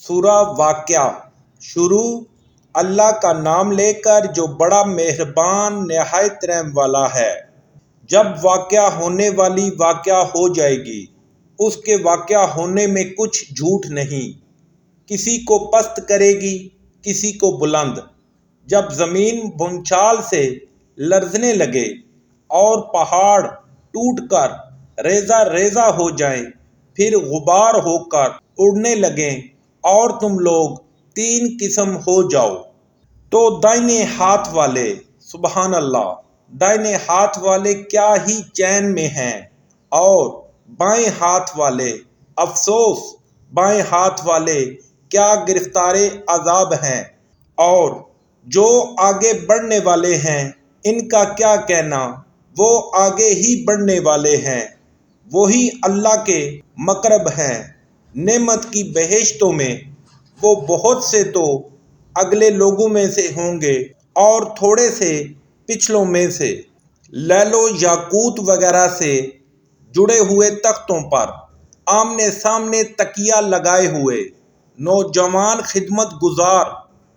سورہ واقعہ شروع اللہ کا نام لے کر جو بڑا مہربان نہایت رحم والا ہے۔ جب واقعہ ہونے والی واقعہ ہو جائے گی، اس کے واقعہ ہونے میں کچھ جھوٹ نہیں، کسی کو پست کرے گی، کسی کو بلند۔ جب زمین بھونچال سے لرزنے لگے اور پہاڑ ٹوٹ کر ریزہ ریزہ ہو جائیں، پھر غبار ہو کر اڑنے لگیں اور تم لوگ تین قسم ہو جاؤ، تو دائیں ہاتھ والے، سبحان اللہ، دائیں ہاتھ والے کیا ہی چین میں ہیں، اور بائیں ہاتھ والے، افسوس، بائیں ہاتھ والے کیا گرفتار عذاب ہیں، اور جو آگے بڑھنے والے ہیں ان کا کیا کہنا، وہ آگے ہی بڑھنے والے ہیں، وہی اللہ کے مقرب ہیں۔ نعمت کی بہشتوں میں وہ بہت سے تو اگلے لوگوں میں سے ہوں گے اور تھوڑے سے پچھلوں میں سے، لیل و یاقوت وغیرہ سے جڑے ہوئے تختوں پر آمنے سامنے تکیہ لگائے ہوئے نوجوان خدمت گزار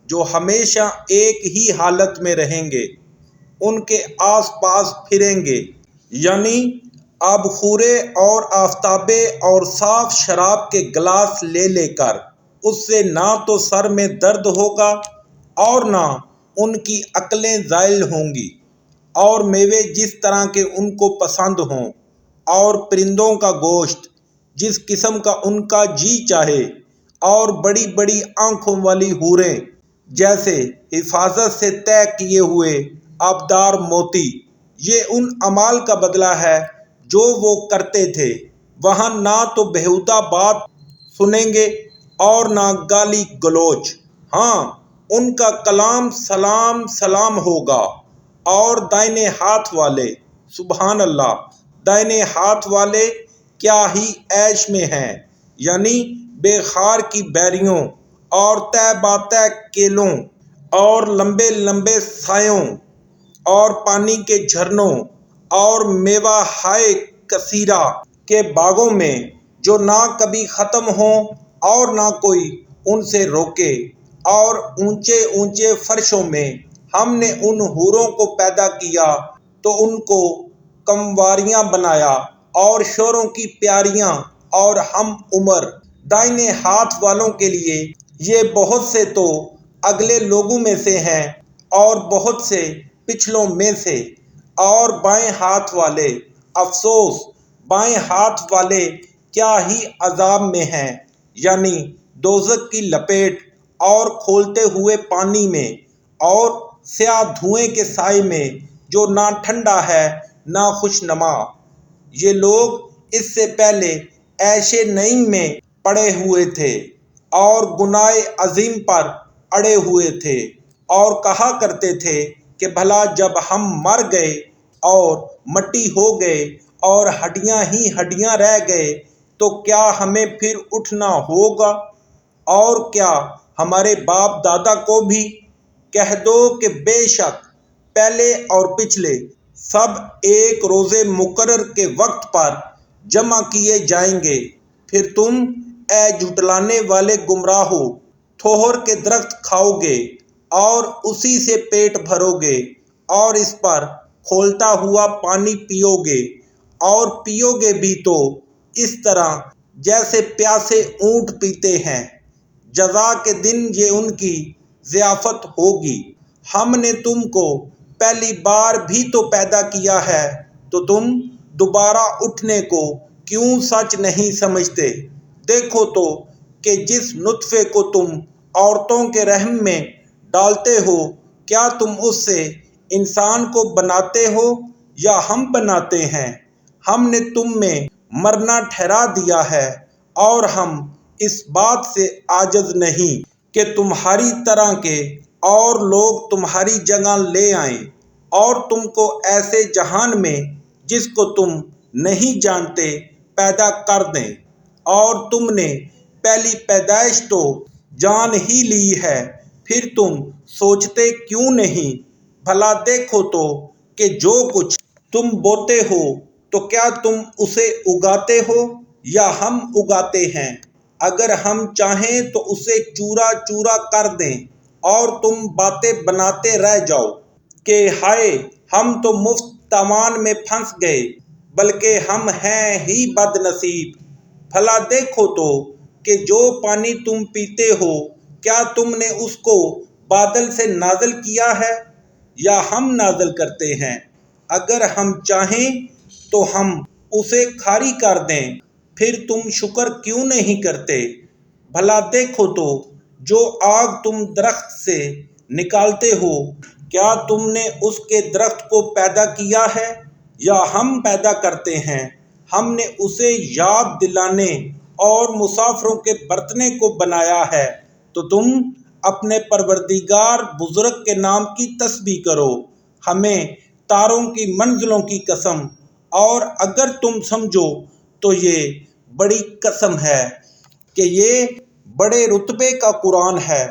جو ہمیشہ ایک ہی حالت میں رہیں گے، ان کے آس پاس پھریں گے، یعنی آبخورے اور آفتابے اور صاف شراب کے گلاس لے لے کر۔ اس سے نہ تو سر میں درد ہوگا اور نہ ان کی عقلیں زائل ہوں گی، اور میوے جس طرح کے ان کو پسند ہوں، اور پرندوں کا گوشت جس قسم کا ان کا جی چاہے، اور بڑی بڑی آنکھوں والی حوریں جیسے حفاظت سے طے کیے ہوئے آبدار موتی۔ یہ ان اعمال کا بدلہ ہے جو وہ کرتے تھے۔ وہاں نہ تو بیہودہ بات سنیں گے اور نہ گالی گلوچ، ہاں ان کا کلام سلام سلام ہوگا۔ اور دائیں ہاتھ والے، سبحان اللہ، دائیں ہاتھ والے کیا ہی عیش میں ہیں، یعنی بے خار کی بیریوں اور طے باتہ کیلوں اور لمبے لمبے سایوں اور پانی کے جھرنوں اور میوہ ہائے کثیرہ کے باغوں میں، جو نہ کبھی ختم ہوں اور نہ کوئی ان سے روکے۔ اور اونچے اونچے فرشوں میں ہم نے ان حوروں کو پیدا کیا تو ان کو کمواریاں بنایا اور شوروں کی پیاریاں اور ہم عمر۔ دائیں ہاتھ والوں کے لیے یہ بہت سے تو اگلے لوگوں میں سے ہیں اور بہت سے پچھلوں میں سے، اور بائیں ہاتھ والے، افسوس، بائیں ہاتھ والے کیا ہی عذاب میں ہیں، یعنی دوزخ کی لپیٹ اور کھولتے ہوئے پانی میں اور سیاہ دھوئیں کے سائے میں جو نہ ٹھنڈا ہے نہ خوشنما۔ یہ لوگ اس سے پہلے عیش نعیم میں پڑے ہوئے تھے اور گناہ عظیم پر اڑے ہوئے تھے، اور کہا کرتے تھے کہ بھلا جب ہم مر گئے اور مٹی ہو گئے اور ہڈیاں ہی ہڈیاں رہ گئے تو کیا ہمیں پھر اٹھنا ہوگا؟ اور کیا ہمارے باپ دادا کو بھی؟ کہہ دو کہ بے شک پہلے اور پچھلے سب ایک روز مقرر کے وقت پر جمع کیے جائیں گے، پھر تم اے جھٹلانے والے گمراہو تھوہر کے درخت کھاؤ گے اور اسی سے پیٹ بھرو گے، اور اس پر کھولتا ہوا پانی پیو گے، اور پیو گے بھی تو اس طرح جیسے پیاسے اونٹ پیتے ہیں۔ جزا کے دن یہ ان کی ضیافت ہوگی۔ ہم نے تم کو پہلی بار بھی تو پیدا کیا ہے، تو تم دوبارہ اٹھنے کو کیوں سچ نہیں سمجھتے؟ دیکھو تو کہ جس نطفے کو تم عورتوں کے رحم میں ڈالتے ہو، کیا تم اس سے انسان کو بناتے ہو یا ہم بناتے ہیں؟ ہم نے تم میں مرنا ٹھہرا دیا ہے، اور ہم اس بات سے عاجز نہیں کہ تمہاری طرح کے اور لوگ تمہاری جگہ لے آئیں اور تم کو ایسے جہان میں جس کو تم نہیں جانتے پیدا کر دیں۔ اور تم نے پہلی پیدائش تو جان ہی لی ہے، پھر تم سوچتے کیوں نہیں؟ بھلا دیکھو تو کہ جو کچھ تم بوتے ہو تو کیا تم اسے اگاتے ہو یا ہم اگاتے ہیں؟ اگر ہم چاہیں تو اسے چورا چورا کر دیں اور تم باتیں بناتے رہ جاؤ کہ ہائے ہم تو مفت تاوان میں پھنس گئے، بلکہ ہم ہیں ہی بد نصیب۔ بھلا دیکھو تو کہ جو پانی تم پیتے ہو کیا تم نے اس کو بادل سے نازل کیا ہے یا ہم نازل کرتے ہیں؟ اگر ہم چاہیں تو ہم اسے کھاری کر دیں، پھر تم شکر کیوں نہیں کرتے؟ بھلا دیکھو تو جو آگ تم درخت سے نکالتے ہو کیا تم نے اس کے درخت کو پیدا کیا ہے یا ہم پیدا کرتے ہیں؟ ہم نے اسے یاد دلانے اور مسافروں کے برتنے کو بنایا ہے، تو تم اپنے پروردگار بزرگ کے نام کی تسبیح کرو۔ ہمیں تاروں کی منزلوں کی قسم، اور اگر تم سمجھو تو یہ بڑی قسم ہے کہ یہ بڑے رتبے کا قرآن ہے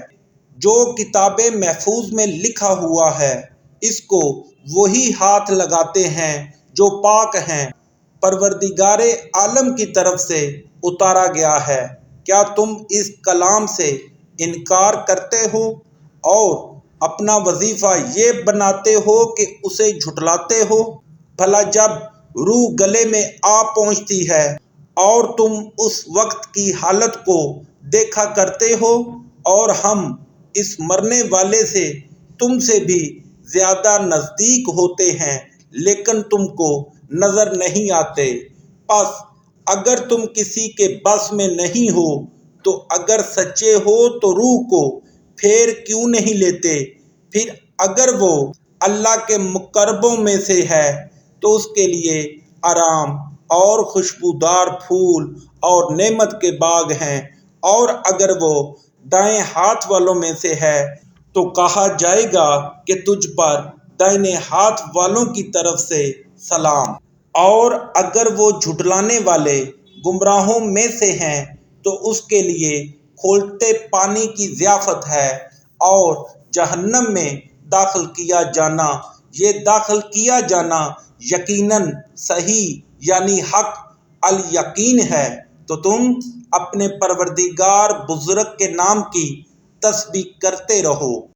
جو کتاب محفوظ میں لکھا ہوا ہے، اس کو وہی ہاتھ لگاتے ہیں جو پاک ہیں، پروردگار عالم کی طرف سے اتارا گیا ہے۔ کیا تم اس کلام سے انکار کرتے ہو اور اپنا وظیفہ یہ بناتے ہو کہ اسے جھٹلاتے ہو؟ بھلا جب روح گلے میں آ پہنچتی ہے اور تم اس وقت کی حالت کو دیکھا کرتے ہو، اور ہم اس مرنے والے سے تم سے بھی زیادہ نزدیک ہوتے ہیں لیکن تم کو نظر نہیں آتے۔ پس اگر تم کسی کے بس میں نہیں ہو تو اگر سچے ہو تو روح کو پھیر کیوں نہیں لیتے؟ پھر اگر وہ اللہ کے مقربوں میں سے ہے تو اس کے لیے آرام اور خوشبودار پھول اور نعمت کے باغ ہیں، اور اگر وہ دائیں ہاتھ والوں میں سے ہے تو کہا جائے گا کہ تجھ پر دائیں ہاتھ والوں کی طرف سے سلام، اور اگر وہ جھٹلانے والے گمراہوں میں سے ہیں تو اس کے لیے کھولتے پانی کی ضیافت ہے اور جہنم میں داخل کیا جانا، یہ داخل کیا جانا یقیناً صحیح یعنی حق الیقین ہے۔ تو تم اپنے پروردگار بزرگ کے نام کی تسبیح کرتے رہو۔